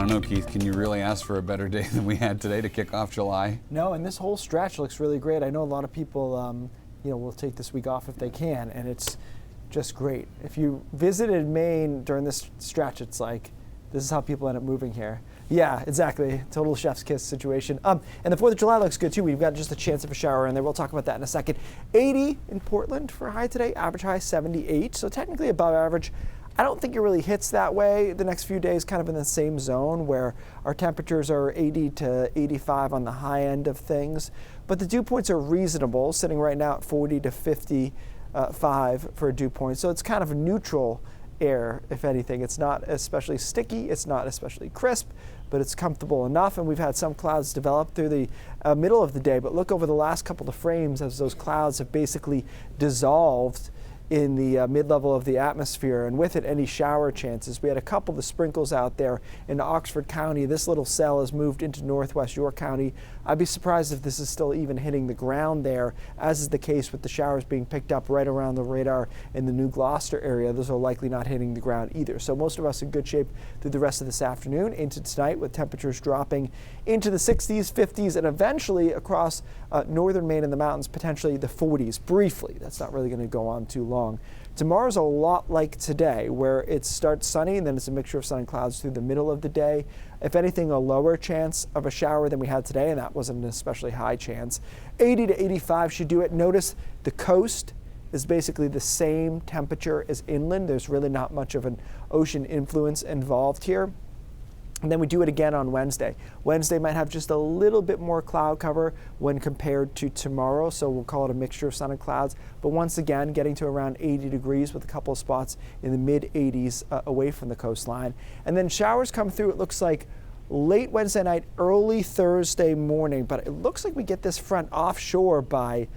don't know, Keith, can you really ask for a better day than we had today to kick off July? No, and this whole stretch looks really great. I know a lot of people, will take this week off if they can, and it's just great. If you visited Maine during this stretch, it's like, this is how people end up moving here. Yeah, exactly. Total chef's kiss situation. And the 4th of July looks good too. We've got just a chance of a shower in there. We'll talk about that in a second. 80 in Portland for high today, average high 78, so technically above average. I don't think it really hits that way the next few days, kind of in the same zone where our temperatures are 80 to 85 on the high end of things. But the dew points are reasonable, sitting right now at 40 to 55 for a dew point. So it's kind of a neutral air, if anything. It's not especially sticky, it's not especially crisp, but it's comfortable enough. And we've had some clouds develop through the middle of the day. But look over the last couple of frames as those clouds have basically dissolved in the mid-level of the atmosphere, and with it any shower chances. We had a couple of sprinkles out there in Oxford County. This little cell has moved into northwest York County. I'd be surprised if this is still even hitting the ground there, as is the case with the showers being picked up right around the radar in the New Gloucester area. Those are likely not hitting the ground either. So most of us in good shape through the rest of this afternoon into tonight, with temperatures dropping into the 60s, 50s, and eventually across northern Maine and the mountains, potentially the 40s briefly. That's not really going to go on too long. Tomorrow's a lot like today, where it starts sunny and then it's a mixture of sun and clouds through the middle of the day. If anything, a lower chance of a shower than we had today, and that wasn't an especially high chance. 80 to 85 should do it. Notice the coast is basically the same temperature as inland. There's really not much of an ocean influence involved here. And then we do it again on Wednesday. Wednesday might have just a little bit more cloud cover when compared to tomorrow, so we'll call it a mixture of sun and clouds. But once again, getting to around 80 degrees with a couple of spots in the mid-80s away from the coastline. And then showers come through, it looks like, late Wednesday night, early Thursday morning. But it looks like we get this front offshore by,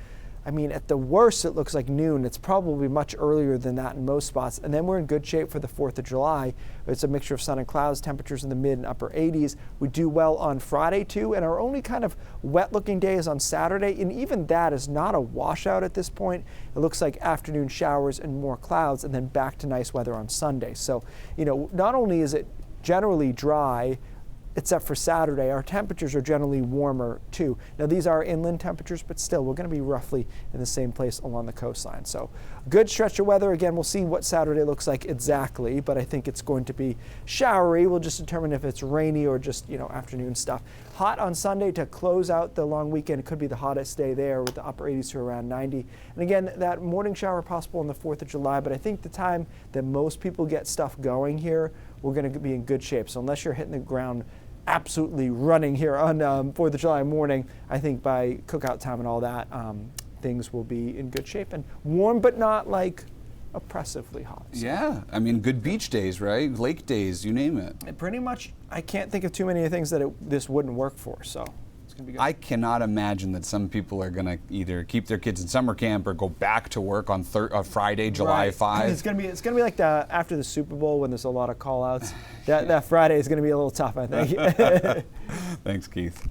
at the worst, it looks like noon. It's probably much earlier than that in most spots. And then we're in good shape for the 4th of July. It's a mixture of sun and clouds, temperatures in the mid and upper 80s. We do well on Friday too, and our only kind of wet looking day is on Saturday, and even that is not a washout at this point. It looks like afternoon showers and more clouds, and then back to nice weather on Sunday. So, not only is it generally dry, except for Saturday, our temperatures are generally warmer too. Now these are inland temperatures, but still we're going to be roughly in the same place along the coastline. So good stretch of weather. Again, we'll see what Saturday looks like exactly, but I think it's going to be showery. We'll just determine if it's rainy or just, afternoon stuff. Hot on Sunday to close out the long weekend. It could be the hottest day there with the upper 80s to around 90. And again, that morning shower possible on the 4th of July, but I think the time that most people get stuff going here, we're going to be in good shape. So unless you're hitting the ground absolutely running here on 4th of July morning, I think by cookout time and all that, things will be in good shape and warm, but not like oppressively hot. So. Yeah, good beach days, right? Lake days, you name it. Pretty much, I can't think of too many things that this wouldn't work for, so it's going to be good. I cannot imagine that some people are going to either keep their kids in summer camp or go back to work on Friday, July 5. It's going to be like after the Super Bowl when there's a lot of call-outs. That Friday is going to be a little tough, I think. Thanks, Keith.